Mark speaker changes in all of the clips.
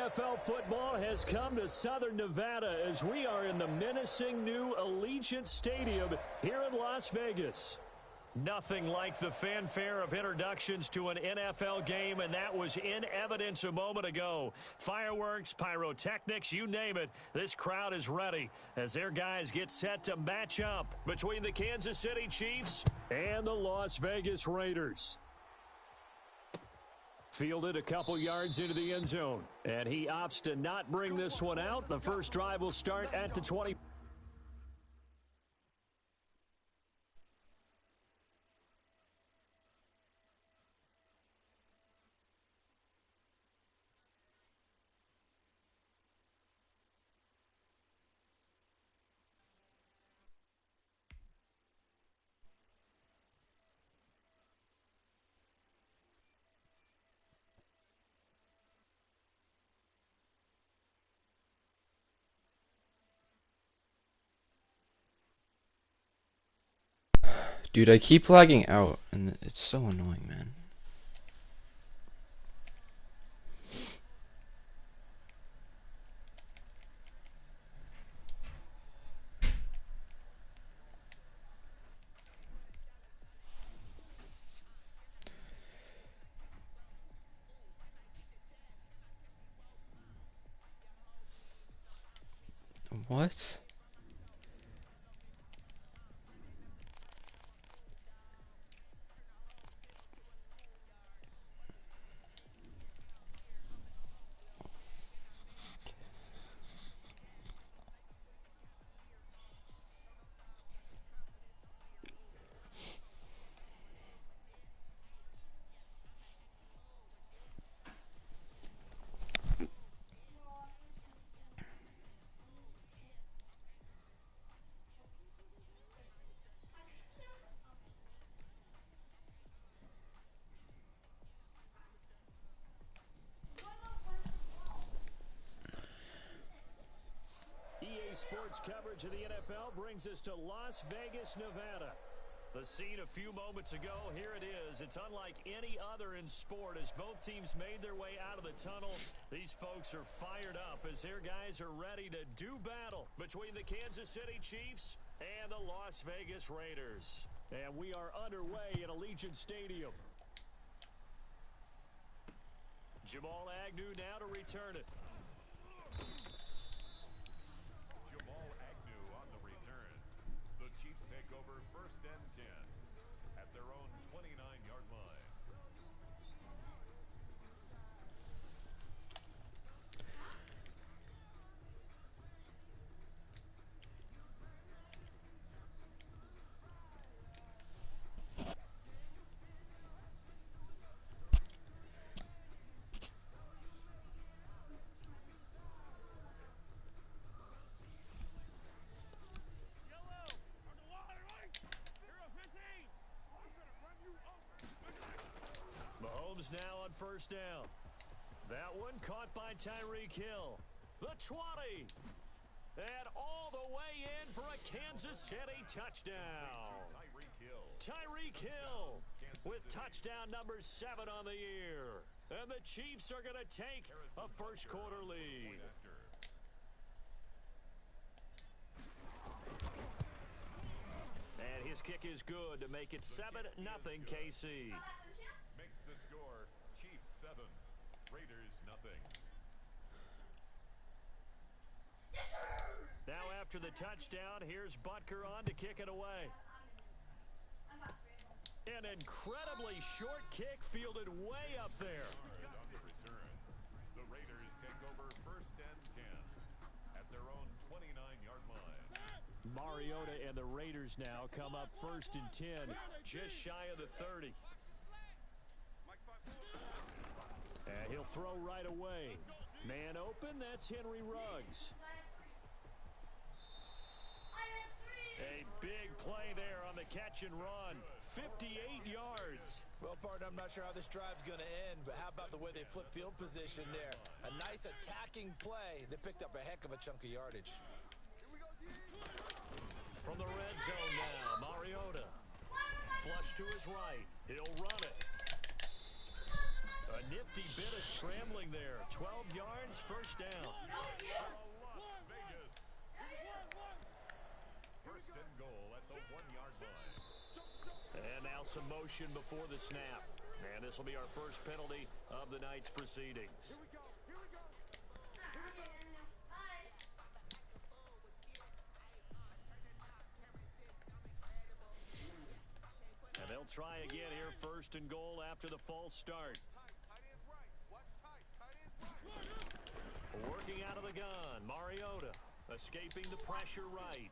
Speaker 1: NFL football has come to Southern Nevada as we are in the menacing new Allegiant Stadium here in Las Vegas. Nothing like the fanfare of introductions to an NFL game, and that was in evidence a moment ago. Fireworks, pyrotechnics, you name it, this crowd is ready as their guys get set to match up between the Kansas City Chiefs and the Las Vegas Raiders. Fielded a couple yards into the end zone, and he opts to not bring this one out. The first drive will start at the 20.
Speaker 2: Dude, I keep lagging out, and it's so annoying, man. What?
Speaker 1: EA Sports coverage of the NFL brings us to Las Vegas, Nevada. The scene a few moments ago, here it is. It's unlike any other in sport as both teams made their way out of the tunnel. These folks are fired up as their guys are ready to do battle between the Kansas City Chiefs and the Las Vegas Raiders. And we are underway at Allegiant Stadium. Jamal Agnew now to return it.
Speaker 3: Jamal Agnew on the return. The Chiefs take over 1st and 10 at their own 29-yard line.
Speaker 1: Mahomes now on 1st down. That one caught by Tyreek Hill. The 20. And all the way in for a Kansas City touchdown. Tyreek Hill with touchdown number 7 on the year. And the Chiefs are going to take a first quarter lead. And his kick is good to make it 7-0 KC.
Speaker 3: Makes the score Chiefs 7, Raiders nothing.
Speaker 1: Now after the touchdown, here's Butker on to kick it away. An incredibly short kick fielded way up there.
Speaker 3: On the return, the Raiders take over 1st and 10 at their own 29-yard line.
Speaker 1: Mariota and the Raiders now come up 1st and 10, just shy of the 30. And he'll throw right away. Man open, that's Henry Ruggs. A big play there on the catch and run. 58 yards.
Speaker 4: Well, partner, I'm not sure how this drive's going to end, but how about the way they flip field position there? A nice attacking play. They picked up a heck of a chunk of yardage.
Speaker 1: From the red zone now, Mariota. Flush to his right. He'll run it. A nifty bit of scrambling there. 12 yards, first down.
Speaker 3: Las Vegas. First and goal at the 1-yard line.
Speaker 1: And now some motion before the snap. And this will be our first penalty of the night's proceedings. And they'll try again here, first and goal after the false start. Working out of the gun, Mariota escaping the pressure right.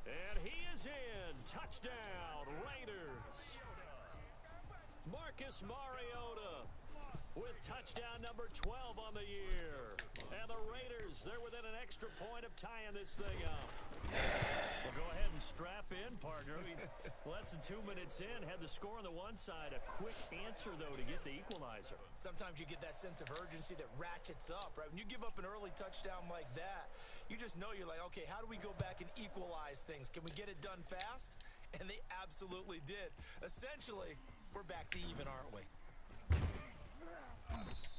Speaker 1: And he is in. Touchdown, Raiders. Marcus Mariota with touchdown number 12 on the year. And the Raiders, they're within an extra point of tying this thing up. Well, go ahead and strap in, partner. Less than 2 minutes in, had the score on the one side. A quick answer, though, to get the equalizer.
Speaker 4: Sometimes you get that sense of urgency that ratchets up, right? When you give up an early touchdown like that, you just know you're like, okay, how do we go back and equalize things? Can we get it done fast? And they absolutely did. Essentially, we're back to even, aren't we?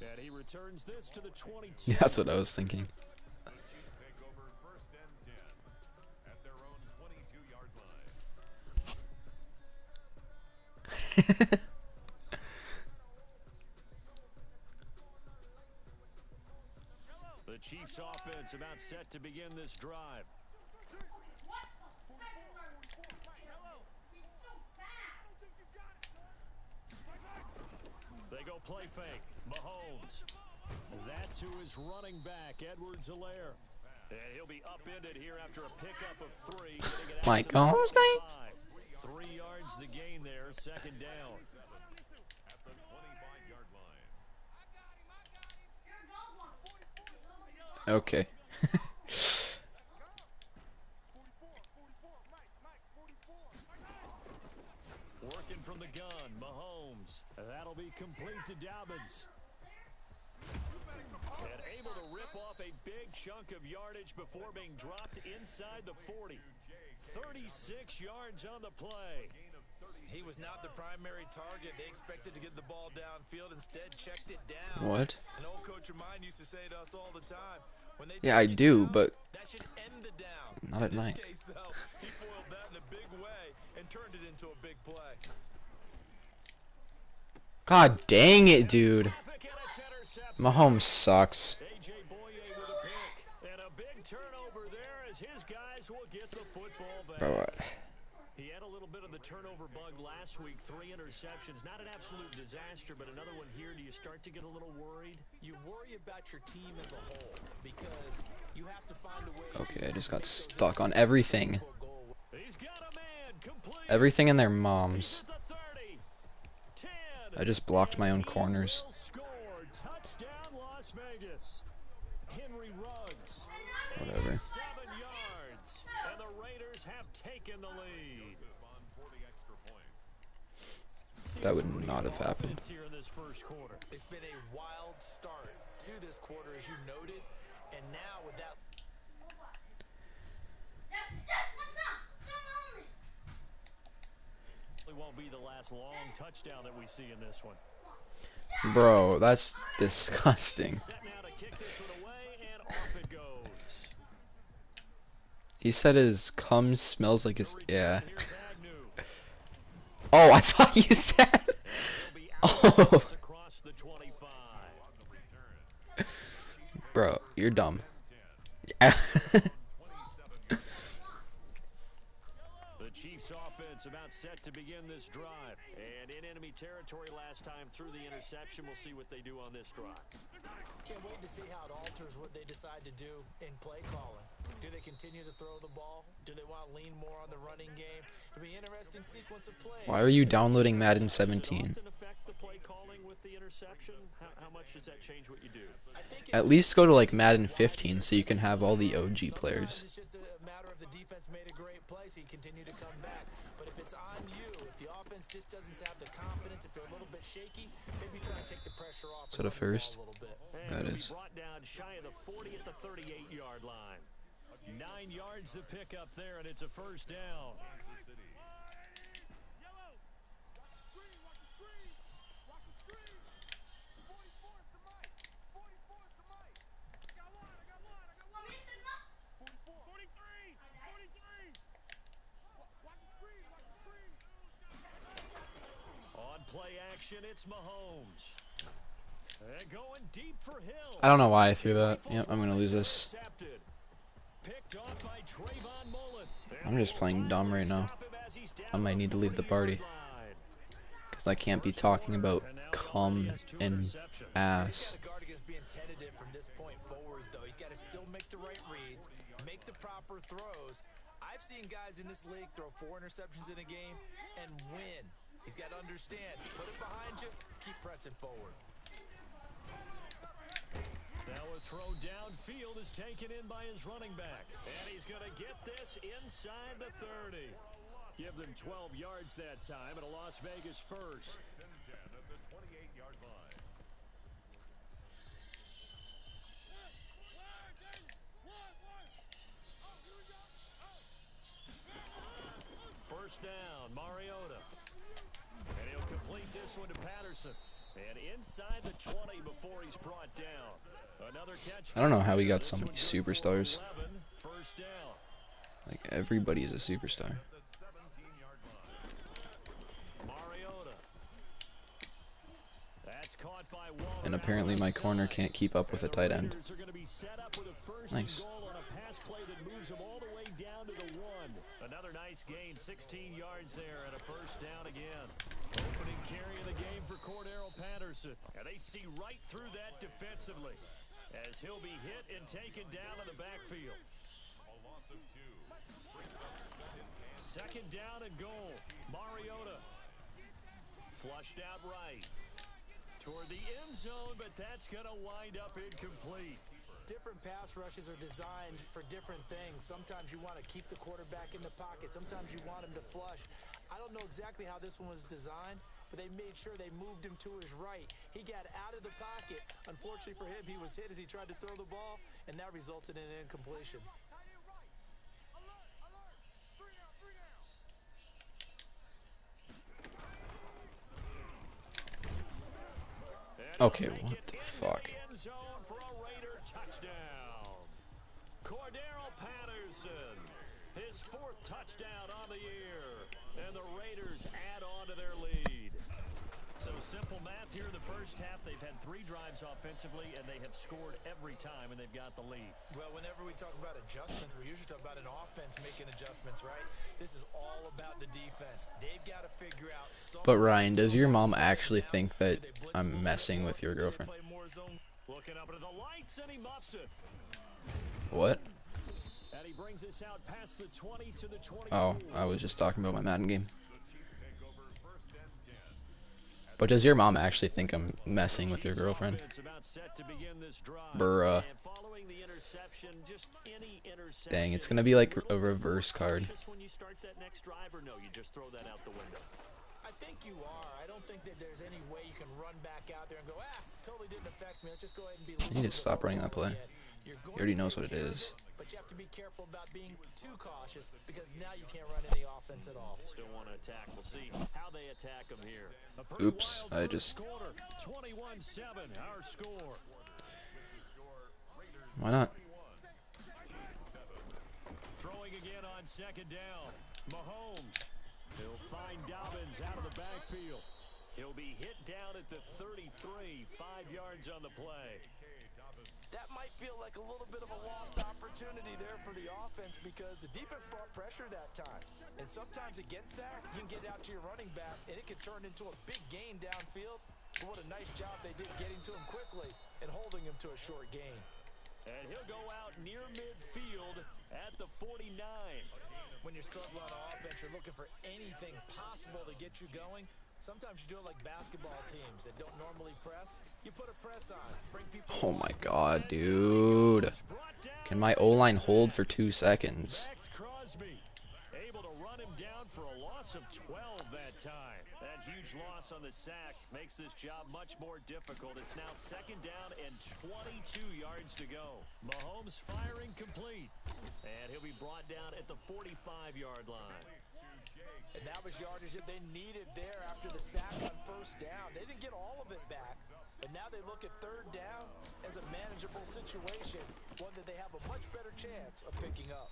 Speaker 1: And he returns this to the 22.
Speaker 2: Yeah, that's what I was thinking.
Speaker 3: The Chiefs take over first and 10 at their own 22-yard line.
Speaker 1: The Chiefs offense about set to begin this drive. They go play fake. Mahomes. That to his running back, Edwards-Helaire. And he'll be upended here after a pickup of 3. Getting it out
Speaker 2: Mike
Speaker 1: to the
Speaker 2: Holmes,
Speaker 1: 25. 3 yards the gain there, second down.
Speaker 3: At the 25-yard line.
Speaker 2: Okay.
Speaker 1: Working from the gun, Mahomes. That'll be complete to Dobbins. And able to rip off a big chunk of yardage before being dropped inside the 40. 36 yards on the play.
Speaker 4: He was not the primary target. They expected to get the ball downfield. Instead, checked it down.
Speaker 2: What?
Speaker 4: An old coach of mine used to say to us all the time, when they
Speaker 2: Yeah, I
Speaker 4: check it
Speaker 2: do,
Speaker 4: down,
Speaker 2: but
Speaker 4: that should end the down.
Speaker 2: not at
Speaker 4: In this
Speaker 2: night.
Speaker 4: case, though, he foiled that in a big way and turned it into a big play.
Speaker 2: God dang it, dude.
Speaker 1: Traffic, and it's intercepted.
Speaker 2: Mahomes sucks.
Speaker 1: A.J. Boye with a pick. And a big turnover there as his guys will get the football back.
Speaker 2: Bro,
Speaker 1: He had a little bit of the turnover bug last week. 3 interceptions. Not an absolute disaster, but another one here. Do you start to get a little worried?
Speaker 4: You worry about your team as a whole because you have to find a way
Speaker 2: okay,
Speaker 4: to
Speaker 2: I just got
Speaker 4: make those
Speaker 2: stuck on
Speaker 4: interceptions
Speaker 2: everything.
Speaker 4: into a goal.
Speaker 1: He's got a man. Complete.
Speaker 2: Everything in their
Speaker 1: He's
Speaker 2: moms.
Speaker 1: at the 30. 10.
Speaker 2: I just blocked my own
Speaker 1: And he
Speaker 2: corners.
Speaker 1: will score. Touchdown, Las Vegas. Henry Ruggs.
Speaker 2: Whatever.
Speaker 1: 7 yards. And the Raiders have taken the lead.
Speaker 3: On for the extra point.
Speaker 2: That would not have happened.
Speaker 1: Offense here in this first quarter.
Speaker 4: It's been a wild start to this quarter, as you noted, and now with that
Speaker 1: It won't be the last long touchdown that we see in this one.
Speaker 2: Bro, that's disgusting.
Speaker 1: Set now to kick this one away, and off it goes.
Speaker 2: He said his cum smells like his.
Speaker 1: The
Speaker 2: Yeah.
Speaker 1: return, here's Agnew.
Speaker 2: Oh, I thought you said.
Speaker 1: He'll be out
Speaker 2: Oh.
Speaker 1: across the 25.
Speaker 3: On the return.
Speaker 2: Bro, you're dumb. Yeah.
Speaker 3: 27 yards.
Speaker 1: The Chiefs offense about set to begin this drive. And in enemy territory last time through the interception. We'll see what they do on this drive.
Speaker 4: can't wait to see how it alters what they decide to do in play calling. Do they continue to throw the ball? Do they want to lean more on the running game? It'll be an interesting sequence of plays.
Speaker 2: Why are you downloading Madden
Speaker 1: Does it
Speaker 2: 17?
Speaker 1: often affect the play calling with the interception? How much does that change what you do?
Speaker 4: I think it
Speaker 2: At least go to like Madden 15 so you can have all the OG
Speaker 4: Sometimes
Speaker 2: players.
Speaker 4: it's just a matter of the defense made a great play, so you continue to come back. But if it's on you, if the offense just doesn't have the confidence, if they're a little bit shaky, maybe try and take the pressure off.
Speaker 2: Is that a
Speaker 4: and run the ball
Speaker 2: first?
Speaker 4: a little bit.
Speaker 1: And
Speaker 2: That
Speaker 1: it'll be
Speaker 2: is.
Speaker 1: brought down shy of the 40 at the 38-yard line. 9 yards to pick up there, and it's a first down. play action, it's Mahomes. And going deep for Hill.
Speaker 2: I don't know why I threw that. Yep, I'm gonna lose this.
Speaker 1: Picked off by Trayvon Mullen.
Speaker 2: I'm just playing dumb right now. I might need to leave the party. Because I can't be talking about cum and ass.
Speaker 4: Guard against being tentative from this point forward, though. He's got to still make the right reads, make the proper throws. I've seen guys in this league throw 4 interceptions in a game and win. He's got to understand, put it behind you, keep pressing forward.
Speaker 1: Now a throw downfield is taken in by his running back. And he's going to get this inside the 30. Give them 12 yards that time at a Las Vegas first.
Speaker 3: 10-10 at the 28-yard line.
Speaker 1: First down, Mariota. And he'll complete this one to Patterson. And inside the 20 before he's brought down. Another catch.
Speaker 2: I don't know how we got so many superstars.
Speaker 1: 11, first down.
Speaker 2: Like, everybody is a superstar.
Speaker 3: The 17-yard line.
Speaker 1: Mariota. That's caught by Waller.
Speaker 2: And apparently my corner can't keep up with a tight end.
Speaker 1: Raiders are going to be set up with a first
Speaker 2: Nice.
Speaker 1: and goal on a pass play that moves them all the way down to the 1. Another nice gain, 16 yards there, and a first down again. Opening carry of the game for Cordero Patterson. And they see right through that defensively as he'll be hit and taken down in the backfield.
Speaker 3: A loss of 2. Brings up
Speaker 1: Second down and goal. Mariota. Flushed out right. Toward the end zone, but that's going to wind up incomplete.
Speaker 4: Different pass rushes are designed for different things. Sometimes you want to keep the quarterback in the pocket. Sometimes you want him to flush. I don't know exactly how this one was designed, but they made sure they moved him to his right. He got out of the pocket. Unfortunately for him, he was hit as he tried to throw the ball, and that resulted in an incompletion.
Speaker 2: Okay, what the fuck?
Speaker 1: End zone for a Raider touchdown. Cordero Patterson, his 4th touchdown on the year, and the Raiders add on to their lead. So simple math here in the first half. They've had 3 drives offensively, and they have scored every time, and they've got the lead.
Speaker 4: Well, whenever we talk about adjustments, we usually talk about an offense making adjustments, right? This is all about the defense. They've got to figure out.
Speaker 2: But Ryan, does your mom actually think that I'm messing with your girlfriend?
Speaker 1: Looking up into the lights, and he muffs it.
Speaker 2: What?
Speaker 1: And he brings us out past the 20 to the 24.
Speaker 2: Oh, I was just talking about my Madden game.
Speaker 3: The Chiefs take over first and 10.
Speaker 2: But does your mom actually think I'm messing with your girlfriend?
Speaker 1: About set to begin this drive.
Speaker 2: Bruh.
Speaker 1: And following the interception, just any interception.
Speaker 2: Dang, it's gonna be like a reverse card.
Speaker 1: Just when you start that next drive, or no, you just throw that out the window.
Speaker 4: I think you are. I don't think that there's any way you can run back out there and go, totally didn't affect me. Let's just go ahead and be.
Speaker 2: You need to stop running that play. He already knows what it is.
Speaker 4: But you have to be careful about being too cautious because now you can't run any offense at all.
Speaker 1: Still want to attack. We'll see how they attack them here.
Speaker 2: Oops, I just.
Speaker 1: 21-7, our score.
Speaker 2: Why not?
Speaker 1: Throwing again on second down. Mahomes. He'll find Dobbins out of the backfield. He'll be hit down at the 33, 5 yards on the play.
Speaker 4: That might feel like a little bit of a lost opportunity there for the offense because the defense brought pressure that time. And sometimes against that, you can get out to your running back, and it can turn into a big gain downfield. But what a nice job they did getting to him quickly and holding him to a short gain.
Speaker 1: And he'll go out near midfield at the 49.
Speaker 4: When you're struggling on offense, you're looking for anything possible to get you going. Sometimes you do it like basketball teams that don't normally press. You put a press on, bring people.
Speaker 2: Oh my god, dude. Can my O-line hold for 2 seconds?
Speaker 1: Max Crosby able to run him down for a loss of 12 that time. That huge loss on the sack makes this job much more difficult. It's now second down and 22 yards to go. Mahomes firing complete. And he'll be brought down at the 45-yard line.
Speaker 4: And that was yardage that they needed there after the sack on first down. They didn't get all of it back, but now they look at third down as a manageable situation, one that they have a much better chance of picking up.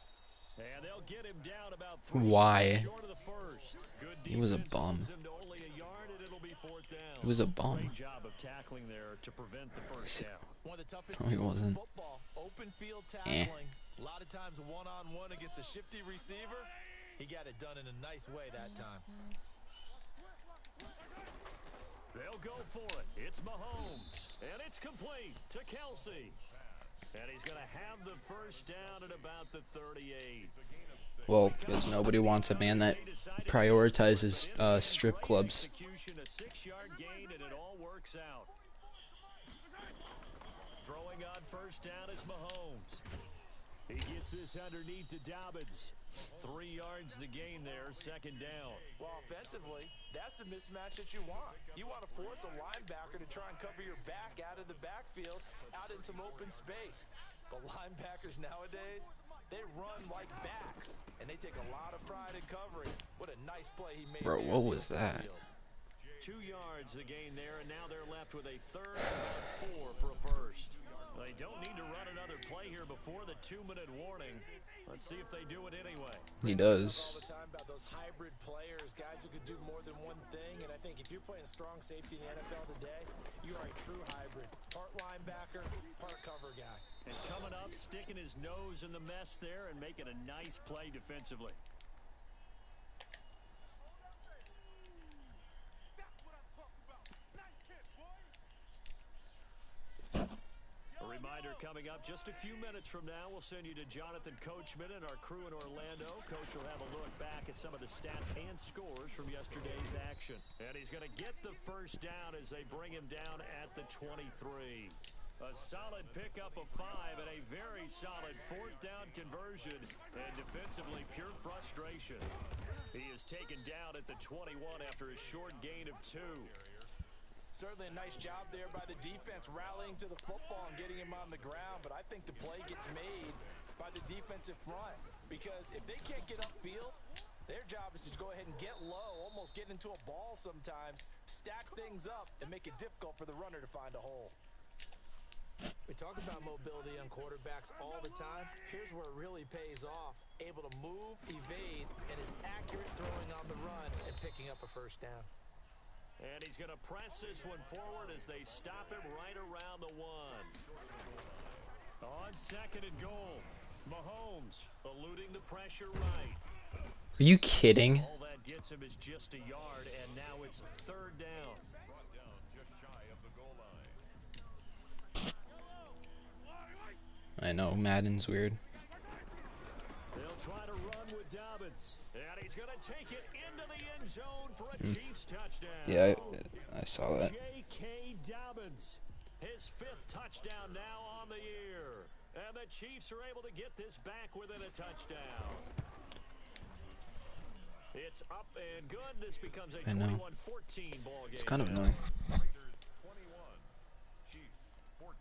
Speaker 1: And they'll get him down about 3
Speaker 2: Why?
Speaker 1: short of the first. Good
Speaker 2: He was a
Speaker 1: defense
Speaker 2: bum.
Speaker 1: holds him to only a yard, and it'll be 4th
Speaker 2: It was a bum.
Speaker 1: Great job of tackling there to prevent the first down.
Speaker 4: One of the toughest
Speaker 2: No, he
Speaker 4: skills in
Speaker 2: wasn't.
Speaker 4: football, open field tackling. A lot of times one-on-one against a shifty receiver. He got it done in a nice way that time.
Speaker 1: They'll go for it. It's Mahomes. And it's complete to Kelsey. And he's going to have the first down at about the 38.
Speaker 2: Well, because nobody wants a man that prioritizes strip clubs.
Speaker 1: A 6-yard gain, and it all works out. Throwing on first down is Mahomes. He gets this underneath to Dobbins. 3 yards the gain there, second down.
Speaker 4: Well, offensively, that's the mismatch that you want. You want to force a linebacker to try and cover your back out of the backfield, out in some open space. But linebackers nowadays, they run like backs, and they take a lot of pride in covering. What a nice play he made.
Speaker 2: Bro, what was that?
Speaker 1: 2 yards the gain there, and now they're left with a third and 4 for a first. They don't need to run another play here before the 2-minute warning. Let's see if they do it anyway.
Speaker 2: He
Speaker 4: We
Speaker 2: does.
Speaker 4: talk all the time about those hybrid players, guys who could do more than one thing. And I think if you're playing strong safety in the NFL today, you are a true hybrid. Part linebacker, part cover guy.
Speaker 1: And coming up, sticking his nose in the mess there and making a nice play defensively. A reminder coming up just a few minutes from now, we'll send you to Jonathan Coachman and our crew in Orlando. Coach will have a look back at some of the stats and scores from yesterday's action. And he's going to get the first down as they bring him down at the 23. A solid pickup of 5 and a very solid 4th down conversion. And defensively, pure frustration. He is taken down at the 21 after a short gain of 2.
Speaker 4: Certainly a nice job there by the defense rallying to the football and getting him on the ground. But I think the play gets made by the defensive front. Because if they can't get upfield, their job is to go ahead and get low, almost get into a ball sometimes, stack things up, and make it difficult for the runner to find a hole. We talk about mobility on quarterbacks all the time. Here's where it really pays off. Able to move, evade, and is accurate throwing on the run and picking up a first down.
Speaker 1: And he's going to press this one forward as they stop him right around the 1. On second and goal, Mahomes eluding the pressure right.
Speaker 2: Are you kidding?
Speaker 1: All that gets him is just a yard, and now it's 3rd down.
Speaker 3: Brought down just shy of the goal line.
Speaker 2: I know, Madden's weird.
Speaker 1: They'll try to run with Dobbins. And he's going to take it into the end zone for a Chiefs touchdown.
Speaker 2: Yeah, I saw that.
Speaker 1: J.K. Dobbins, his 5th touchdown now on the year. And the Chiefs are able to get this back within a touchdown. It's up and good. This becomes a 21-14 ball game.
Speaker 2: It's kind of annoying.
Speaker 3: Raiders 21, Chiefs 14.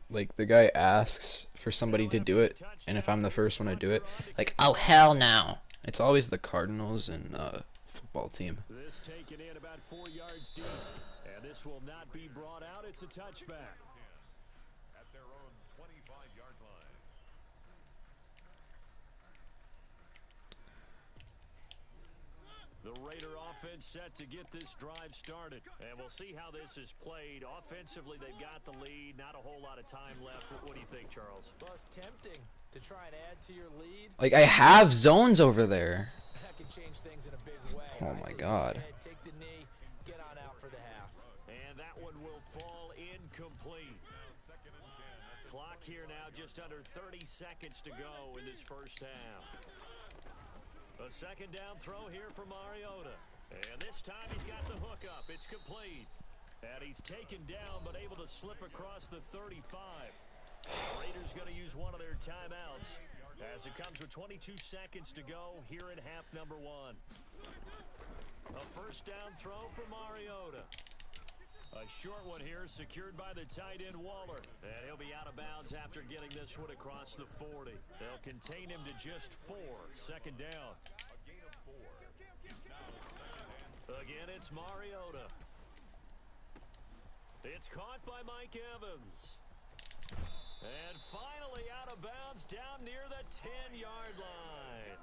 Speaker 2: Like, the guy asks for somebody to do it, and if I'm the first one to do it, like, oh, hell no. It's always the Cardinals and football team.
Speaker 1: This taken in about 4 yards deep. And this will not be brought out. It's a touchback.
Speaker 3: At their own 25-yard line.
Speaker 1: The Raider offense set to get this drive started. And we'll see how this is played. Offensively, they've got the lead. Not a whole lot of time left. What do you think, Charles?
Speaker 4: Well, it's tempting to try and add to your lead.
Speaker 2: Like, I have zones over there.
Speaker 4: That can change things in a big way.
Speaker 2: Oh
Speaker 4: right?
Speaker 2: my
Speaker 4: So go
Speaker 2: God.
Speaker 4: ahead, take the knee, get on out for the half.
Speaker 1: And that one will fall incomplete. Clock here now, just under 30 seconds to go in this first half. A second down throw here for Mariota. And this time he's got the hook up. It's complete. And he's taken down but able to slip across the 35. Raiders going to use one of their timeouts as it comes with 22 seconds to go here in half number 1. A first down throw for Mariota. A short one here secured by the tight end Waller. And he'll be out of bounds after getting this one across the 40. They'll contain him to just 4. Second down.
Speaker 3: A gain of 4.
Speaker 1: Again, it's Mariota. It's caught by Mike Evans. And finally out of bounds down near the 10-yard line.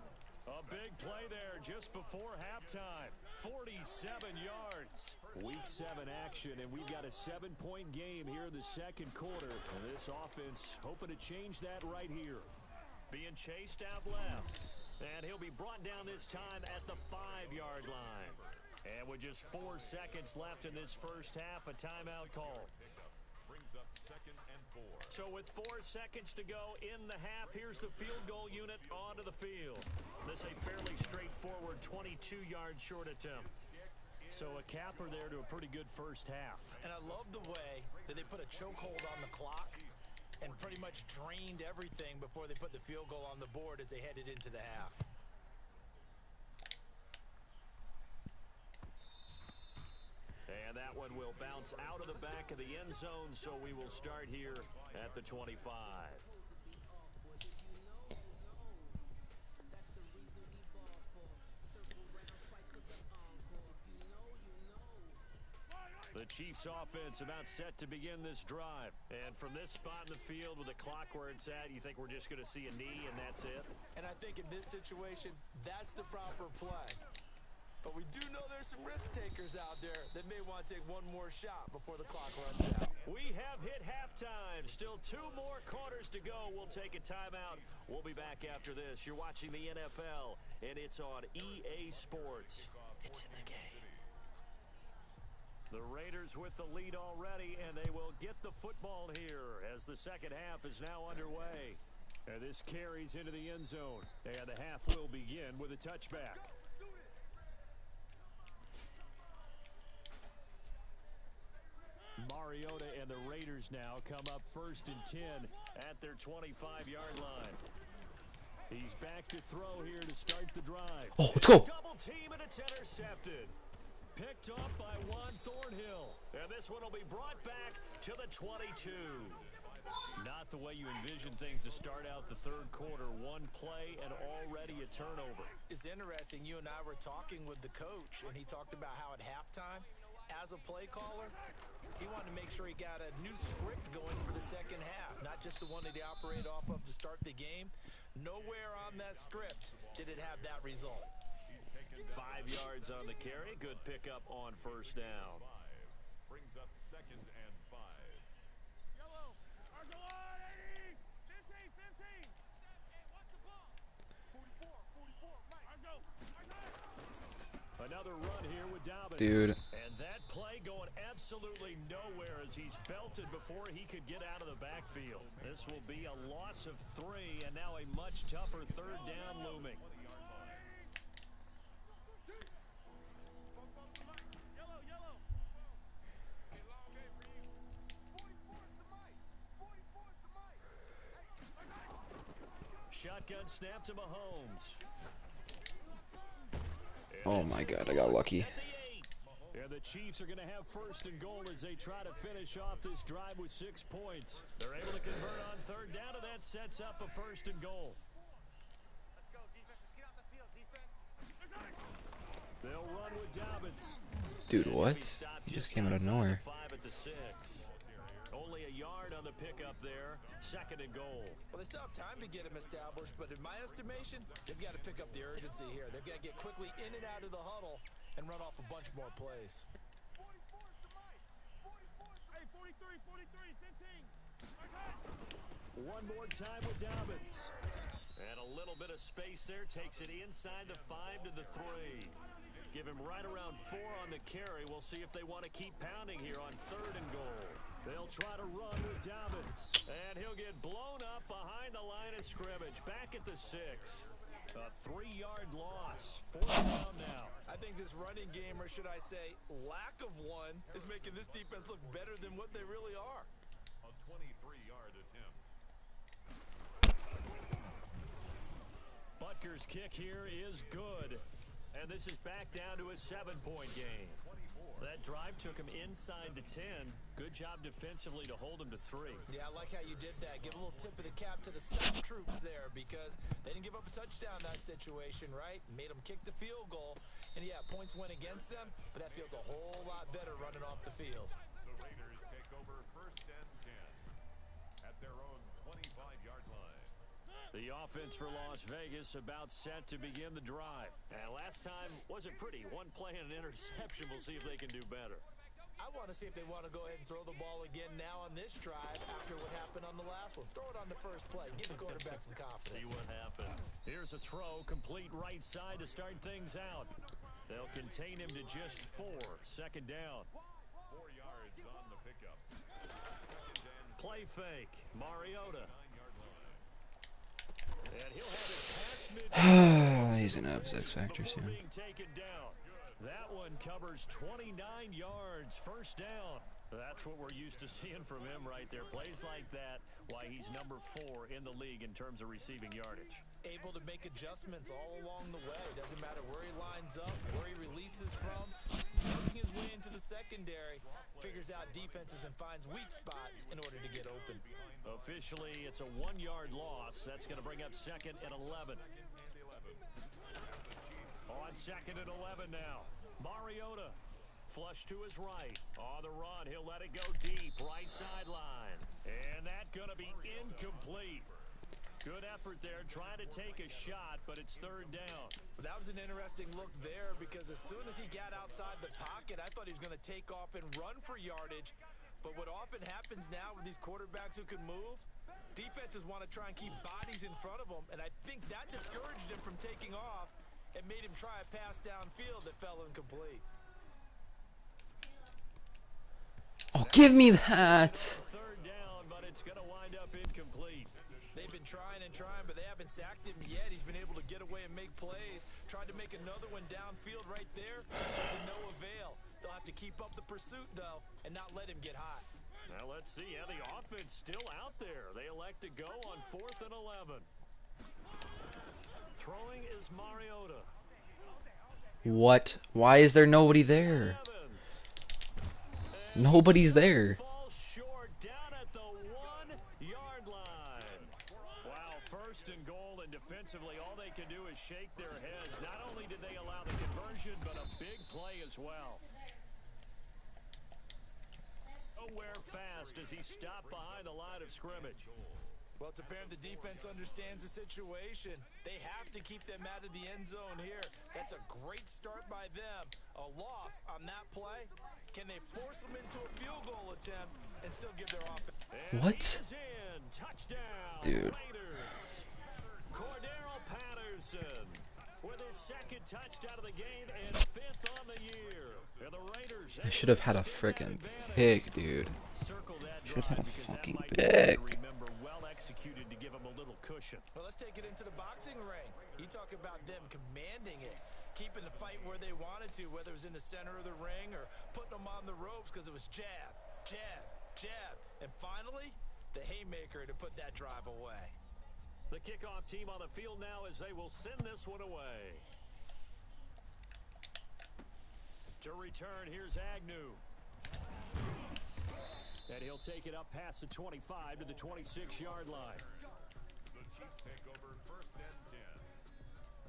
Speaker 1: A big play there just before halftime. 47 yards. Week 7 action, and we've got a 7-point game here in the second quarter. And this offense hoping to change that right here. Being chased out left. And he'll be brought down this time at the 5-yard line. And with just 4 seconds left in this first half, a timeout call.
Speaker 3: Brings up 2nd and 4.
Speaker 1: So with 4 seconds to go in the half, here's the field goal unit onto the field. This a fairly straightforward 22-yard short attempt. So a capper there to a pretty good first half.
Speaker 4: And I love the way that they put a chokehold on the clock and pretty much drained everything before they put the field goal on the board as they headed into the half.
Speaker 1: And that one will bounce out of the back of the end zone, so we will start here at the 25. The Chiefs offense about set to begin this drive. And from this spot in the field with the clock where it's at, you think we're just going to see a knee and that's it?
Speaker 4: And I think in this situation, that's the proper play. But we do know there's some risk takers out there that may want to take one more shot before the clock runs out.
Speaker 1: We have hit halftime. Still 2 more quarters to go. We'll take a timeout. We'll be back after this. You're watching the NFL, and it's on EA Sports. It's in the game. The Raiders with the lead already, and they will get the football here as the second half is now underway. And this carries into the end zone, and the half will begin with a touchback. Mariota and the Raiders now come up 1st and 10 at their 25-yard line. He's back to throw here to start the drive.
Speaker 2: Oh, let's go.
Speaker 1: Double team, and it's intercepted. Picked up by Juan Thornhill. And this one will be brought back to the 22. Not the way you envision things to start out the third quarter. One play and already a turnover.
Speaker 4: It's interesting. You and I were talking with the coach, and he talked about how at halftime, as a play caller, he wanted to make sure he got a new script going for the second half, not just the one that he operated off of to start the game. Nowhere on that script did it have that result.
Speaker 1: 5 yards on the carry. Good pickup on first down.
Speaker 3: Brings up 2nd and 5.
Speaker 5: Yellow. Argolon, 80. 15, 15. Hey, what's the ball? 44, right. Argo.
Speaker 1: Another run here with Dobbins.
Speaker 2: Dude.
Speaker 1: And that play going absolutely nowhere as he's belted before he could get out of the backfield. This will be a loss of 3, and now a much tougher third down looming. Shotgun snap to Mahomes.
Speaker 2: Oh my God, I got lucky.
Speaker 1: And the Chiefs are going to have 1st and goal as they try to finish off this drive with 6 points. They're able to convert on third down, and that sets up a 1st and goal.
Speaker 5: Let's go, defense. Let's get off the field, defense.
Speaker 1: They'll run with Dobbins.
Speaker 2: Dude, what? He just came out of nowhere.
Speaker 1: 5 at the 6. Only a yard on the pickup there. 2nd and goal.
Speaker 4: Well, they still have time to get him established, but in my estimation, they've got to pick up the urgency here. They've got to get quickly in and out of the huddle and run off a bunch more plays.
Speaker 5: 44 is the mic. 44. Hey, 43, 15.
Speaker 1: One more time with Dobbins. And a little bit of space there. Takes it inside the 5 to the 3. Give him right around 4 on the carry. We'll see if they want to keep pounding here on 3rd and goal. They'll try to run with Dobbins. And he'll get blown up behind the line of scrimmage. Back at the 6. A 3-yard loss. 4th down now.
Speaker 4: I think this running game, or should I say lack of one, is making this defense look better than what they really are.
Speaker 3: A 23-yard attempt.
Speaker 1: Butker's kick here is good. And this is back down to a 7-point game. That drive took him inside the 10. Good job defensively to hold him to 3.
Speaker 4: Yeah, I like how you did that. Give a little tip of the cap to the stop troops there because they didn't give up a touchdown in that situation, right? Made them kick the field goal. And, yeah, points went against them, but that feels a whole lot better running off the field.
Speaker 3: The Raiders take over 1st and 10 at their own 25-yard line.
Speaker 1: The offense for Las Vegas about set to begin the drive. And last time wasn't pretty. One play and an interception. We'll see if they can do better.
Speaker 4: I want to see if they want to go ahead and throw the ball again now on this drive after what happened on the last one. Throw it on the first play. Give the quarterback some confidence.
Speaker 1: See what happens. Here's a throw, complete right side to start things out. They'll contain him to just 4. Second down.
Speaker 3: 4 yards on the pickup.
Speaker 1: Play fake. Mariota. And he'll have it past mid.
Speaker 2: He's gonna have his X Factor
Speaker 1: before
Speaker 2: soon.
Speaker 1: being taken down. That one covers 29 yards. First down. That's what we're used to seeing from him right there. Plays like that, why he's number 4 in the league in terms of receiving yardage.
Speaker 4: Able to make adjustments all along the way. Doesn't matter where he lines up, where he releases from. Working his way into the secondary. Figures out defenses and finds weak spots in order to get open.
Speaker 1: Officially, it's a 1-yard loss. That's going to bring up second and 11. On second and 11 now. Mariota. Flush to his right. On the run, he'll let it go deep. Right sideline. And that's going to be incomplete. Good effort there, trying to take a shot, but it's third down.
Speaker 4: That was an interesting look there because as soon as he got outside the pocket, I thought he was going to take off and run for yardage. But what often happens now with these quarterbacks who can move, defenses want to try and keep bodies in front of them, and I think that discouraged him from taking off and made him try a pass downfield that fell incomplete.
Speaker 2: Oh, give me that.
Speaker 1: Third down, but it's going to wind up incomplete.
Speaker 4: They've been trying and trying, but they haven't sacked him yet. He's been able to get away and make plays. Tried to make another one downfield right there, but to no avail. They'll have to keep up the pursuit, though, and not let him get hot.
Speaker 1: Now let's see how the offense still out there. They elect to go on 4th and 11. Throwing is Mariota.
Speaker 2: What? Why is there nobody there? Nobody's there.
Speaker 1: Falls short down at the 1-yard line. Wow, first and goal, and defensively all they can do is shake their heads. Not only did they allow the conversion, but a big play as well. Nowhere fast as he stopped behind the line of scrimmage.
Speaker 4: Well, it's apparent the defense understands the situation. They have to keep them out of the end zone here. That's a great start by them. A loss on that play. Can they force them into a field goal attempt and still give their offense?
Speaker 2: What?
Speaker 1: Touchdown,
Speaker 2: Dude.
Speaker 1: Raiders. Cordero Patterson with his second touchdown of the game and 5th on the year. And the Raiders,
Speaker 2: I should have had a frickin' pick, dude.
Speaker 1: Circle that
Speaker 2: Should have had a
Speaker 1: drive because that
Speaker 2: fucking
Speaker 1: might be one to
Speaker 2: pick.
Speaker 1: remember, well executed to give him a little cushion.
Speaker 4: Well, let's take it into the boxing ring. You talk about them commanding it, keeping the fight where they wanted to, whether it was in the center of the ring or putting them on the ropes because it was jab, jab, jab. And finally, the haymaker to put that drive away.
Speaker 1: The kickoff team on the field now as they will send this one away. To return, here's Agnew. And he'll take it up past the 25 to the 26-yard line.
Speaker 3: The Chiefs take over 1st and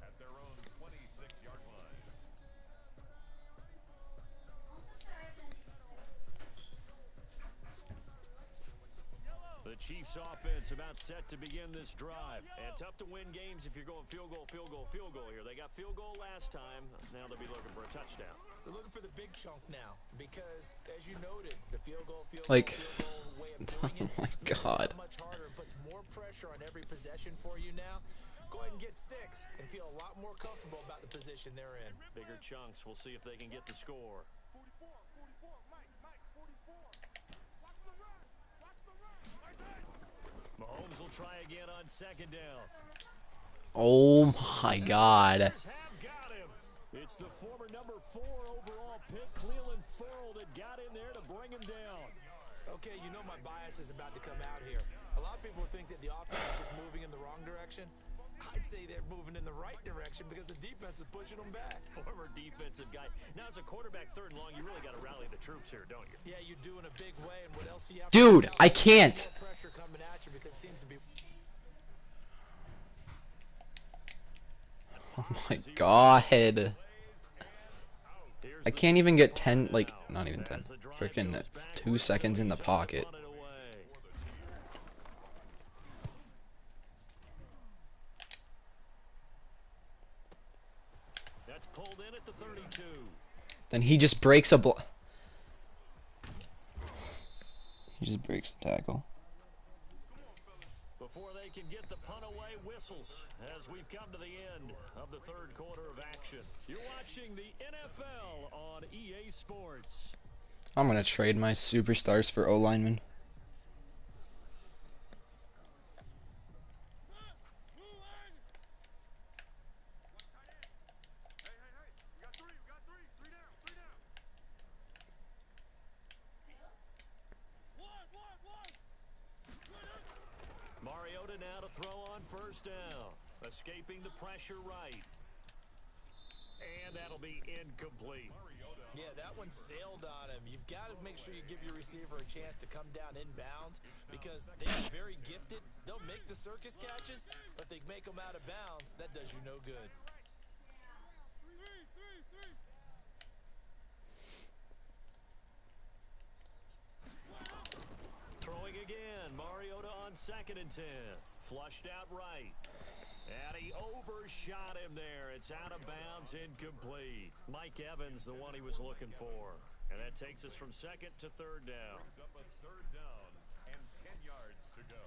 Speaker 3: 10 at their own 26-yard line.
Speaker 1: The Chiefs offense about set to begin this drive. And tough to win games if you're going field goal, field goal, field goal here. They got field goal last time. Now they'll be looking for a touchdown.
Speaker 4: They're looking for the big chunk now because, as you noted, the field goal,
Speaker 2: Like,
Speaker 4: field goal way of doing it.
Speaker 2: oh my
Speaker 4: makes it
Speaker 2: God.
Speaker 4: that much harder and puts more pressure on every possession for you now. Go ahead and get 6 and feel a lot more comfortable about the position they're in.
Speaker 1: Bigger chunks. We'll see if they can get the score.
Speaker 5: 44, 44, Mike, 44. Watch the run. Watch the run. Right there.
Speaker 1: Mahomes will try again on second down.
Speaker 2: Oh my God.
Speaker 1: Have got him. It's the former number 4 overall pick, Cleveland Ferrell, that got in there to bring him down.
Speaker 4: Okay, you know my bias is about to come out here. A lot of people think that the offense is just moving in the wrong direction. I'd say they're moving in the right direction because the defense is pushing them back.
Speaker 1: Former defensive guy. Now, as a quarterback, 3rd and long, you really got to rally the troops here, don't you?
Speaker 4: Yeah, you do in a big way, and what else do you have
Speaker 2: Dude,
Speaker 4: to do?
Speaker 2: I can't.
Speaker 4: More pressure coming at you because it seems to be...
Speaker 2: Oh my God. I can't even get 10, like, not even 10. Freaking 2 seconds in the pocket.
Speaker 1: That's pulled in at the 32.
Speaker 2: Then he just breaks a He just breaks the tackle.
Speaker 1: Before they can get the punt away, whistles as we've come to the end of the third quarter of action. You're watching the NFL on EA Sports.
Speaker 2: I'm gonna trade my superstars for O-linemen.
Speaker 1: Mariota now to throw on first down. Escaping the pressure right. And that'll be incomplete.
Speaker 4: Yeah, that one sailed on him. You've got to make sure you give your receiver a chance to come down inbounds because they're very gifted. They'll make the circus catches, but they make them out of bounds. That does you no good.
Speaker 1: Throwing again. Mariota on 2nd and 10. Flushed out right. And he overshot him there. It's out of bounds, incomplete. Mike Evans, the one he was looking for. And that takes us from 2nd to 3rd down.
Speaker 3: Brings up a 3rd down and 10 yards to go.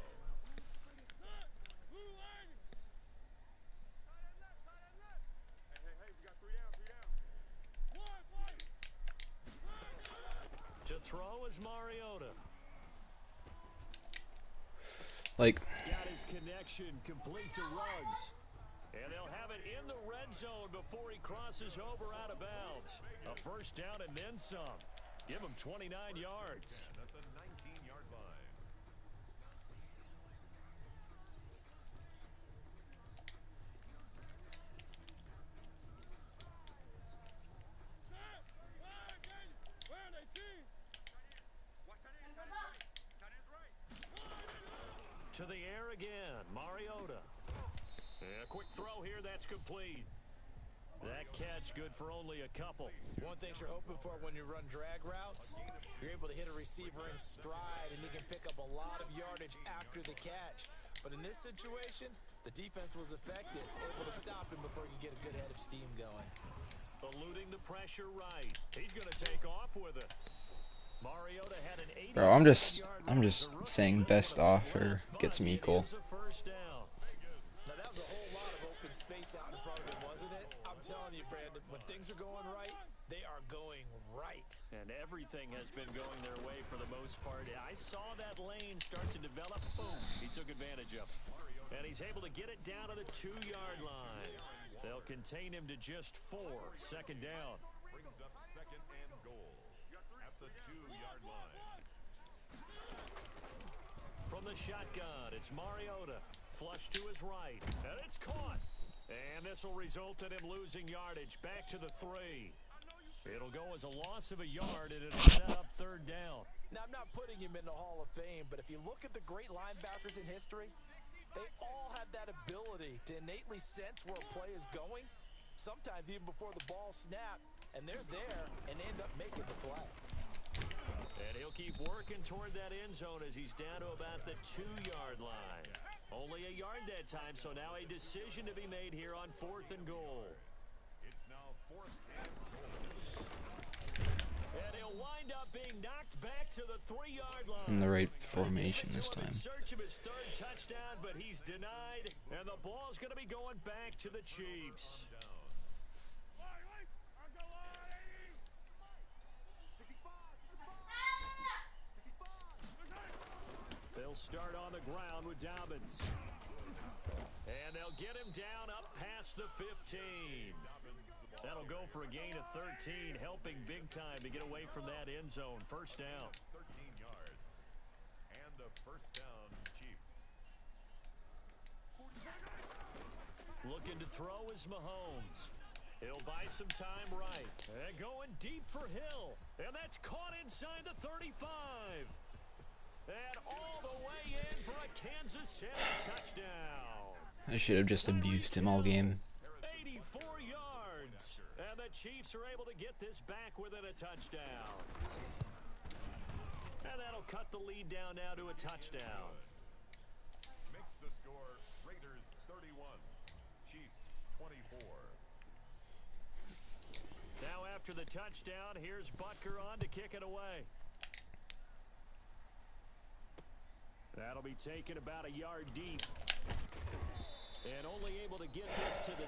Speaker 1: To throw is Mariota.
Speaker 2: Like,
Speaker 1: Got his connection complete to Ruggs. And they'll have it in the red zone before he crosses over out of bounds. A first down and then some. Give him 29 yards.
Speaker 3: At the 19-yard line.
Speaker 1: To the air again, Mariota. And a quick throw here, that's complete. That catch good for only a couple.
Speaker 4: One thing you're hoping for when you run drag routes, you're able to hit a receiver in stride and he can pick up a lot of yardage after the catch. But in this situation, the defense was effective, able to stop him before he could get a good head of steam going.
Speaker 1: Eluding the pressure right. He's going to take off with it. Mariota had an 87-yard
Speaker 2: bro, I'm just
Speaker 1: run.
Speaker 2: saying best offer gets me equal.
Speaker 1: It is a first down.
Speaker 4: Now, that was a whole lot of open space out in front of him, wasn't it? I'm telling you, Brandon, when things are going right, they are going right.
Speaker 1: And everything has been going their way for the most part. I saw that lane start to develop. Boom. He took advantage of it. And he's able to get it down to the 2-yard line. They'll contain him to just 4. 2nd down.
Speaker 3: Brings up 2nd and goal at the 2-yard line.
Speaker 1: From the shotgun, it's Mariota. Flush to his right. And it's caught. And this will result in him losing yardage. Back to the 3. It'll go as a loss of a yard, and it'll set up 3rd down.
Speaker 4: Now, I'm not putting him in the Hall of Fame, but if you look at the great linebackers in history, they all have that ability to innately sense where a play is going, sometimes even before the ball snapped, and they're there and end up making the play.
Speaker 1: And he'll keep working toward that end zone as he's down to about the 2-yard line. Only a yard that time, so now a decision to be made here on 4th and goal.
Speaker 3: It's now 4th and goal.
Speaker 1: And he'll wind up being knocked back to the 3-yard line.
Speaker 2: In the right formation this time.
Speaker 1: In search of his 3rd touchdown, but he's denied, and the ball's going to be going back to the Chiefs. They'll start on the ground with Dobbins. And they'll get him down up past the 15. That'll go for a gain of 13, helping big time to get away from that end zone. First down.
Speaker 3: 13 yards. And a first down, Chiefs.
Speaker 1: Looking to throw is Mahomes. He'll buy some time right. And going deep for Hill. And that's caught inside the 35. And all the way in for a Kansas City touchdown.
Speaker 2: I should have just abused him all game.
Speaker 1: 84 yards. And the Chiefs are able to get this back within a touchdown. And that'll cut the lead down now to a touchdown.
Speaker 3: Makes the score Raiders 31, Chiefs 24.
Speaker 1: after the touchdown. Here's Butker on to kick it away. That'll be taken about a yard deep. And only able to get this to the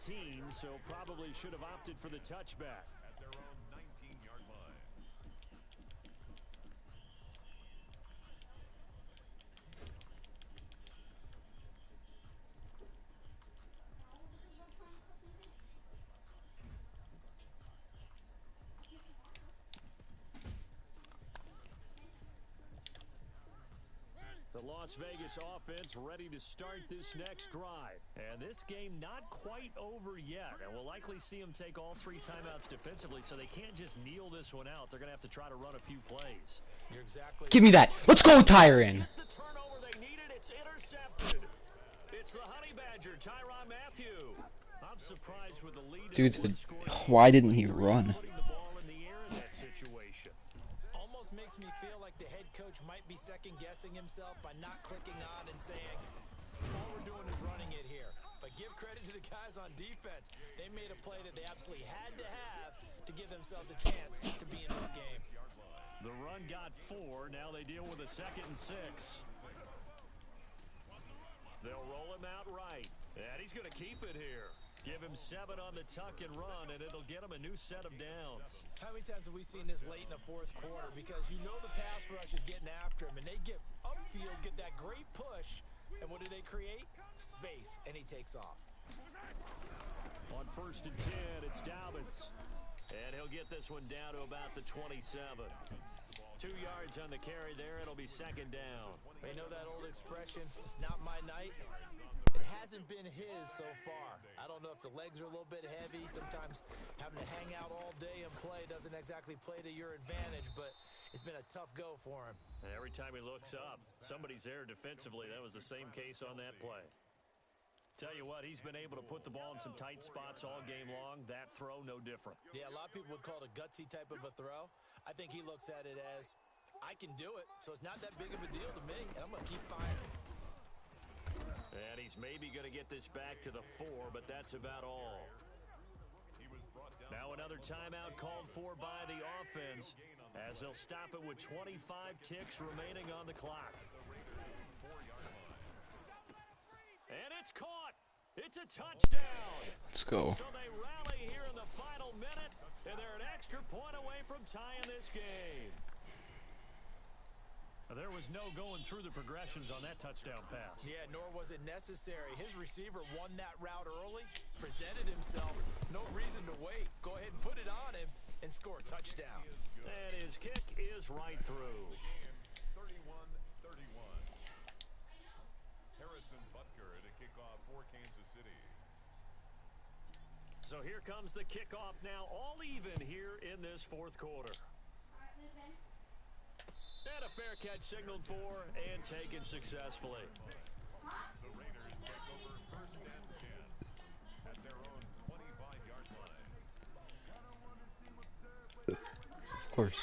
Speaker 1: 19, so probably should have opted for the touchback.
Speaker 3: At their own 19-yard line.
Speaker 1: The Las Vegas offense ready to start this next drive. And this game not quite over yet. And we'll likely see them take all 3 timeouts defensively, so they can't just kneel this one out. They're going to have to try to run a few plays.
Speaker 4: You're exactly
Speaker 2: Give me that. Let's go, Tyron.
Speaker 1: The turnover they needed, it's intercepted. It's the Honey Badger, Tyrann Mathieu. I'm surprised with the lead.
Speaker 2: Dude, why didn't he run?
Speaker 1: Putting the ball in the air in that situation.
Speaker 4: almost makes me feel like the head coach might be second-guessing himself by not clicking on and saying, all we're doing is running it here. But give credit to the guys on defense. They made a play that they absolutely had to have to give themselves a chance to be in this game.
Speaker 1: The run got 4. Now they deal with a 2nd and 6. They'll roll him out right. And he's going to keep it here. Give him 7 on the tuck and run, and it'll get him a new set of downs.
Speaker 4: How many times have we seen this late in the fourth quarter? Because you know the pass rush is getting after him, and they get upfield, get that great push, and what do they create? Space, and he takes off.
Speaker 1: On 1st and 10, it's Dobbins. And he'll get this one down to about the 27. 2 yards on the carry there. It'll be 2nd down.
Speaker 4: You know that old expression, it's not my night? It hasn't been his so far. I don't know if the legs are a little bit heavy. Sometimes having to hang out all day and play doesn't exactly play to your advantage, but it's been a tough go for him.
Speaker 1: And every time he looks up, somebody's there defensively. That was the same case on that play. Tell you what, he's been able to put the ball in some tight spots all game long. That throw, no different.
Speaker 4: Yeah, a lot of people would call it a gutsy type of a throw. I think he looks at it as, I can do it, so it's not that big of a deal to me, and I'm going to keep firing.
Speaker 1: And he's maybe going to get this back to the 4, but that's about all. Now another timeout called for by the offense, as they'll stop it with 25 ticks remaining on the clock. And it's caught. It's a touchdown.
Speaker 2: Let's go.
Speaker 1: So they rally here in the final minute, and they're an extra point away from tying this game. There was no going through the progressions on that touchdown pass.
Speaker 4: Yeah, nor was it necessary. His receiver won that route early, presented himself. No reason to wait. Go ahead and put it on him and score a touchdown.
Speaker 1: And his kick is right through.
Speaker 3: 31-31. Harrison Butker to kick off for Kansas City.
Speaker 1: So here comes the kickoff now, all even here in this fourth quarter. And a fair catch signaled for and taken successfully.
Speaker 3: The Raiders take over 1st and 10 at their own 25-yard line.
Speaker 2: Of course.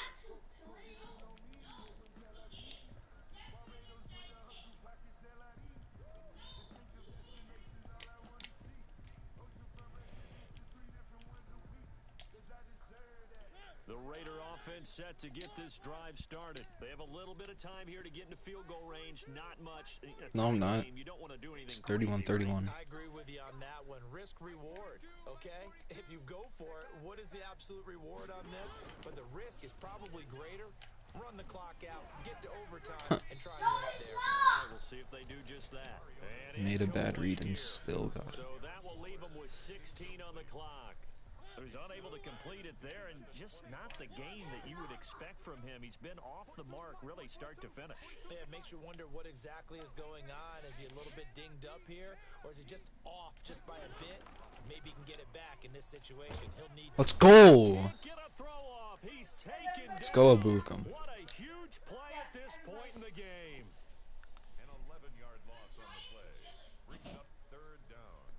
Speaker 1: The Raider offense set to get this drive started. They have a little bit of time here to get into field goal range. Not much.
Speaker 2: No, I'm not.
Speaker 1: You don't want to do anything.
Speaker 2: It's 31-31.
Speaker 4: I agree with you on that one. Risk reward, okay? If you go for it, what is the absolute reward on this? But the risk is probably greater. Run the clock out, get to overtime, and try and win it there.
Speaker 1: All right, we'll see if they do just that. And
Speaker 2: Made a bad read
Speaker 1: here.
Speaker 2: and still got it.
Speaker 1: So that will leave him with 16 on the clock. So he's unable to complete it there, and just not the game that you would expect from him. He's been off the mark, really, start to finish.
Speaker 4: Yeah, it makes you wonder what exactly is going on. Is he a little bit dinged up here, or is he just off just by a bit? Maybe he can get it back in this situation. He'll need to.
Speaker 2: Let's go.
Speaker 1: Get a throw off. He's taken
Speaker 2: Let's
Speaker 1: down.
Speaker 2: go, Abukum.
Speaker 1: What a huge play at this point in the game.
Speaker 3: An 11-yard loss on the play. Brings up 3rd down.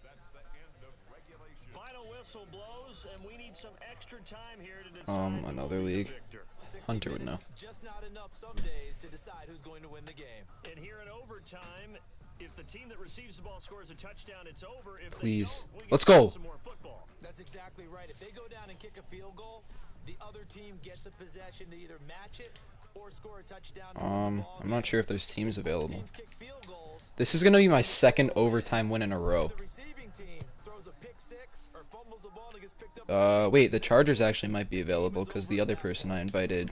Speaker 3: That's the end of regulation.
Speaker 1: Final whistle blows, and we need some extra time here to decide
Speaker 2: Another
Speaker 1: who will be
Speaker 2: league.
Speaker 1: the victor.
Speaker 4: 60
Speaker 2: Hunter would
Speaker 4: minutes,
Speaker 2: know.
Speaker 4: just not enough some days to decide who's going to win the game.
Speaker 1: And here in overtime, If the team that receives the ball scores a touchdown, it's over. If
Speaker 2: Please.
Speaker 1: they don't, we
Speaker 2: Let's
Speaker 1: get
Speaker 2: go.
Speaker 1: some more football.
Speaker 4: That's exactly right. If they go down and kick a field goal, the other team gets a possession to either match it or score a touchdown. To win the ball
Speaker 2: I'm not
Speaker 4: game.
Speaker 2: sure if there's teams available.
Speaker 4: Teams kick field goals.
Speaker 2: This is gonna be my second overtime win in a row.
Speaker 4: The receiving team throws a pick six or fumbles the ball and it gets picked up.
Speaker 2: Wait, the Chargers actually might be available because the other person I invited.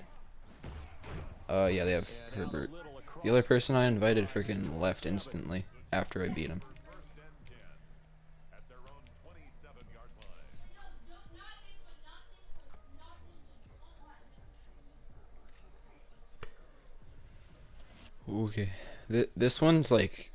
Speaker 2: Yeah, they have Herbert. The other person I invited freaking left instantly after I beat him.
Speaker 3: First and 10 at their own 27-yard line.
Speaker 2: Okay, this one's like,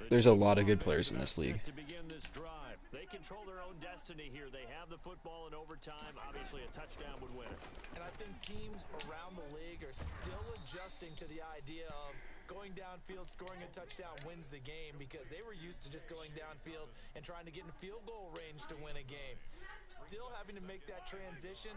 Speaker 2: there's a lot of good players in this league.
Speaker 1: To begin this drive, they control their own destiny here. They have the football in overtime. Obviously, a touchdown would win it.
Speaker 4: And I think teams around the league are still adjusting to the idea of going downfield, scoring a touchdown wins the game because they were used to just going downfield and trying to get in field goal range to win a game. Still having to make that transition.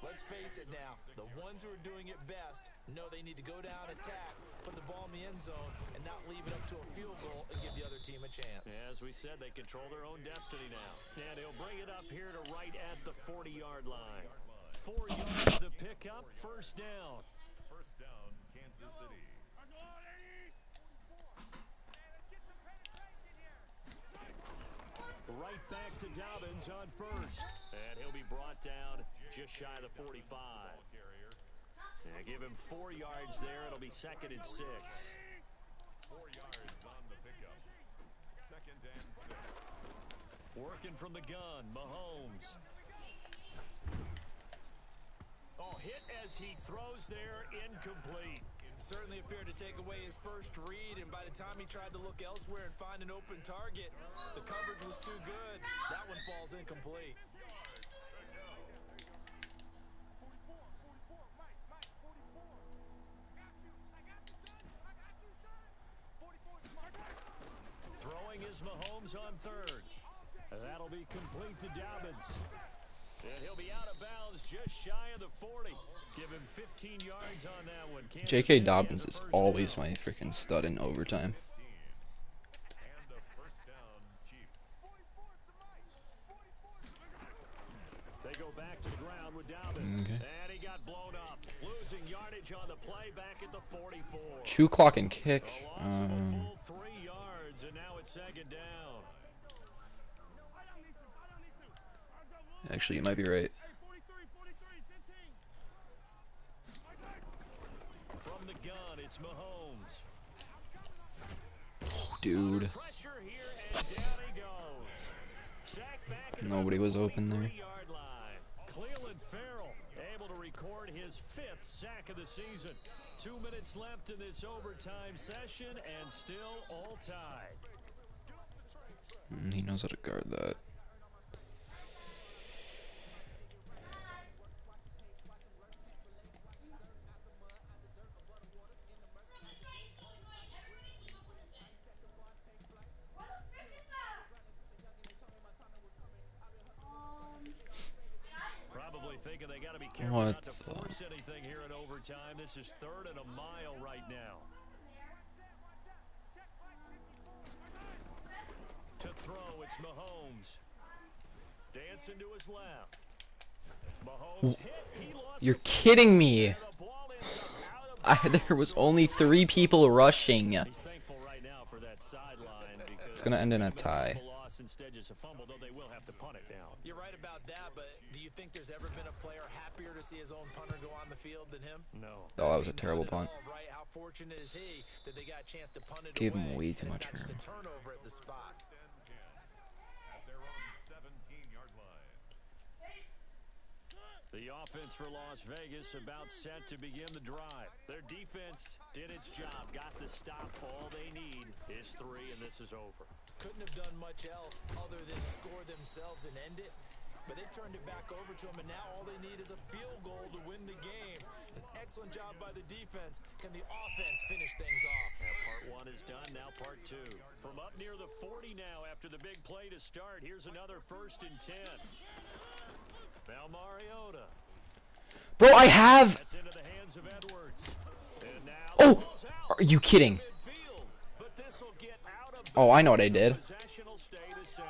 Speaker 4: Let's face it now, the ones who are doing it best know they need to go down, attack, put the ball in the end zone, and not leave it up to a field goal and give the other team a chance.
Speaker 1: As we said, they control their own destiny now. And he'll bring it up here to right at the 40-yard line. 4 yards to pick up, first down.
Speaker 3: First down, Kansas City.
Speaker 1: Right back to Dobbins on first. And he'll be brought down just shy of the 45.
Speaker 3: Carrier.
Speaker 1: And give him 4 yards there. It'll be second and 6.
Speaker 3: 4 yards on the pickup. Second and 6.
Speaker 1: Working from the gun, Mahomes. Oh, hit as he throws there, incomplete.
Speaker 4: Certainly appeared to take away his first read, and by the time he tried to look elsewhere and find an open target, the coverage was too good. That one falls incomplete.
Speaker 5: 44, Mike, 44. I got you, son. I got you, son. 44 is my guy.
Speaker 1: Throwing is Mahomes on third. That'll be complete to Dobbins. And he'll be out of bounds just shy of the 40. Give him 15 yards on that one. Kansas
Speaker 2: J.K.
Speaker 1: City
Speaker 2: Dobbins
Speaker 1: has
Speaker 2: is
Speaker 1: a first
Speaker 2: always
Speaker 1: down.
Speaker 2: my freaking stud in overtime.
Speaker 3: And a first down, Chiefs.
Speaker 5: 44 is the Mike. 44 is the
Speaker 1: They go back to the ground with Dobbins.
Speaker 2: Okay.
Speaker 1: And he got blown up. Losing yardage on the play back at the 44.
Speaker 2: Chew clock and kick.
Speaker 1: A loss of a full 3 yards, and now it's second down.
Speaker 2: Actually, you might be right.
Speaker 5: Hey, 43, 15.
Speaker 1: From the gun, it's Mahomes.
Speaker 2: Dude.
Speaker 1: Pressure here, and down he goes. Sack back at
Speaker 2: Nobody was open there.
Speaker 1: 3-yard line. Cleveland Farrell able to record his 5th sack of the season. 2 minutes left in this overtime session, and still all tied.
Speaker 2: He knows how to guard that.
Speaker 1: Probably thinking they got to be careful
Speaker 2: What
Speaker 1: not to
Speaker 2: the-
Speaker 1: force anything here in overtime. This is 3rd and a mile right now. To throw, it's Mahomes. Dancing to his left. Mahomes hit. He lost
Speaker 2: You're
Speaker 1: the
Speaker 2: kidding me.
Speaker 1: and the ball ends up out of
Speaker 2: There was only 3 people rushing.
Speaker 1: He's thankful right now for that sideline because
Speaker 2: It's gonna end in a
Speaker 1: the
Speaker 2: tie.
Speaker 1: fumble loss instead just a fumble, though they will have to punt it down.
Speaker 4: You're right about that, but do you think there's ever been a player happier to see his own punter go on the field than him?
Speaker 1: No.
Speaker 2: Oh, that was a terrible punt.
Speaker 4: All right, how fortunate is he that they got a chance to punt it
Speaker 2: Gave
Speaker 4: away?
Speaker 2: him way too
Speaker 4: and
Speaker 2: much
Speaker 4: it's not just
Speaker 2: room.
Speaker 4: a turnover at the spot.
Speaker 3: And 10 at their own 17-yard line.
Speaker 1: The offense for Las Vegas about set to begin the drive. Their defense did its job, got the stop. All they need is 3, and this is over.
Speaker 4: Couldn't have done much else other than score themselves and end it. But they turned it back over to them, and now all they need is a field goal to win the game. An excellent job by the defense. Can the offense finish things off?
Speaker 1: Now part 1 is done, now part 2. From up near the 40 now after the big play to start, here's another 1st and 10. Now Mariota.
Speaker 2: Bro, I have.
Speaker 1: That's into the hands of Edwards. And now
Speaker 2: Oh,
Speaker 1: ball's out.
Speaker 2: are you kidding?
Speaker 1: Midfield, but this will get out of
Speaker 2: Oh, I know what I did.
Speaker 1: Possession will stay the same.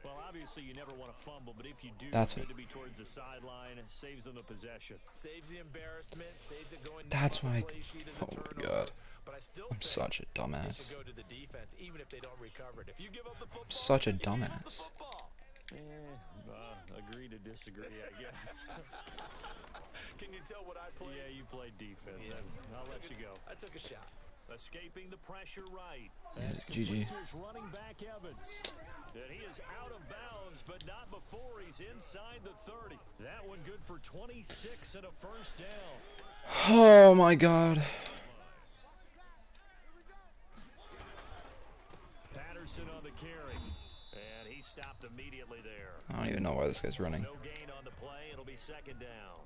Speaker 1: Well, obviously you never want to fumble, but if you do,
Speaker 2: That's
Speaker 1: it's good
Speaker 2: what-
Speaker 1: to be towards the sideline. It saves them the possession.
Speaker 4: Saves the embarrassment, saves it going
Speaker 2: That's
Speaker 4: down
Speaker 2: why.
Speaker 4: the play sheet as a
Speaker 2: Oh my
Speaker 4: turnover.
Speaker 2: god.
Speaker 4: But I still
Speaker 2: I'm
Speaker 4: think
Speaker 2: such a
Speaker 4: it
Speaker 2: dumbass.
Speaker 4: should go to the defense, even if they don't recover it. If you give up the football,
Speaker 2: Such a
Speaker 4: you give up the
Speaker 2: dumbass.
Speaker 4: football.
Speaker 1: Agree to disagree, I guess.
Speaker 4: Can you tell what I played?
Speaker 1: Yeah, you played defense.
Speaker 4: Yeah.
Speaker 1: I'll let you go.
Speaker 4: I took a shot.
Speaker 1: Escaping the pressure right.
Speaker 2: Yeah,
Speaker 1: That's
Speaker 2: GG.
Speaker 1: complete to his running back Evans. And he is out of bounds, but not before he's inside the 30. That one good for 26 and a first down.
Speaker 2: Oh my god.
Speaker 1: Patterson on the carry. And he stopped immediately there.
Speaker 2: I don't even know why this guy's running.
Speaker 1: No gain on the play. It'll be second down.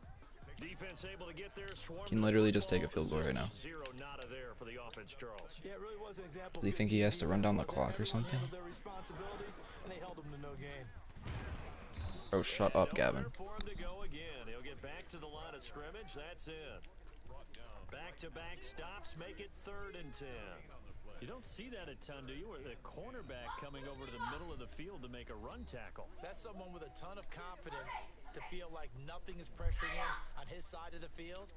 Speaker 1: Defense able to get there.
Speaker 2: Can literally just take a field goal right now.
Speaker 1: Zero nada there for the offense, Charles.
Speaker 4: Yeah, it really was an example.
Speaker 2: Does he think he has to run down the clock or something?
Speaker 4: Their responsibilities, and they held them to no gain.
Speaker 2: Oh, shut up, Gavin.
Speaker 1: Nowhere for him to go again. He'll get back to the line of scrimmage. That's it. Back-to-back stops make it 3rd and 10. You don't see that a ton, do you? Where the cornerback coming over to the middle of the field to make a run tackle.
Speaker 4: That's someone with a ton of confidence to feel like nothing is pressuring him on his side of the field.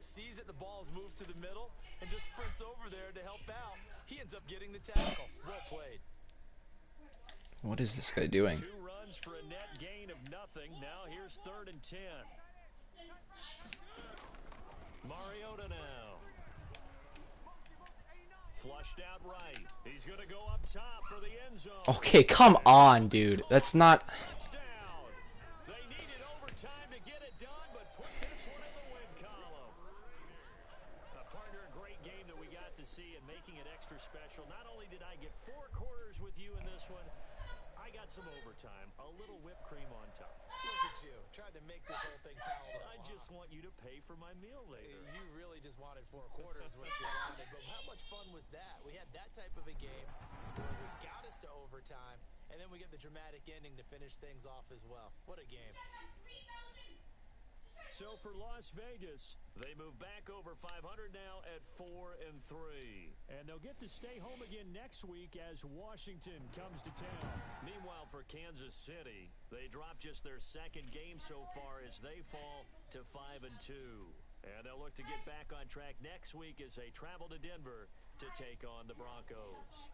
Speaker 4: Sees that the ball is moved to the middle and just sprints over there to help out. He ends up getting the tackle. Well played.
Speaker 2: What is this guy doing?
Speaker 1: 2 runs for a net gain of nothing. Now here's 3rd and 10. Mariota now. Flushed out right. He's going to go up top for the end zone.
Speaker 2: Okay, come on, dude. That's not...
Speaker 1: Touchdown. They needed overtime to get it done, but put this one in the win column. Partner, a great game that we got to see and making it extra special. Not only did I get 4 quarters with you in this one, I got some overtime. A little whipped cream on top.
Speaker 4: Look at you, trying to make this whole thing palatable.
Speaker 1: I just want you to pay for my meal later.
Speaker 4: You really just wanted 4 quarters, what you wanted. But how much fun was that? We had that type of a game where we got us to overtime, and then we get the dramatic ending to finish things off as well. What a game.
Speaker 1: So for Las Vegas, they move back over 500 now at 4-3. And they'll get to stay home again next week as Washington comes to town. Meanwhile, for Kansas City, they drop just their 2nd game so far as they fall to 5-2. And they'll look to get back on track next week as they travel to Denver to take on the Broncos.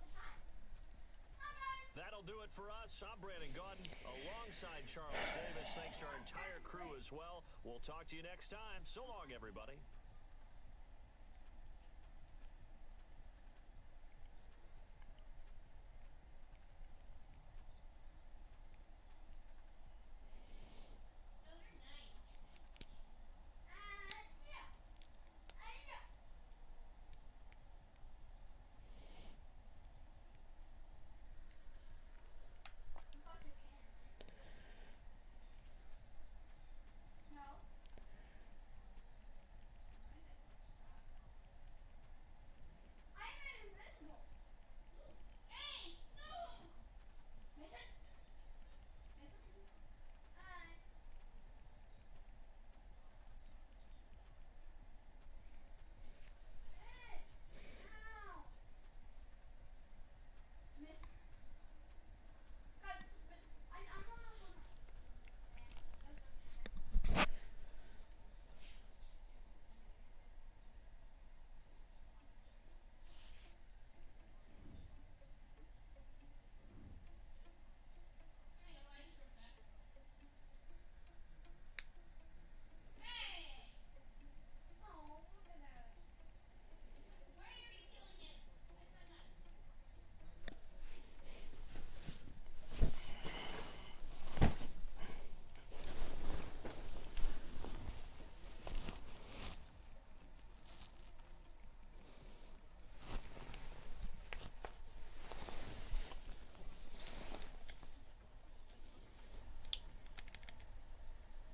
Speaker 1: That'll do it for us. I'm Brandon Gaudin alongside Charles Davis. Thanks to our entire crew as well. We'll talk to you next time. So long, everybody.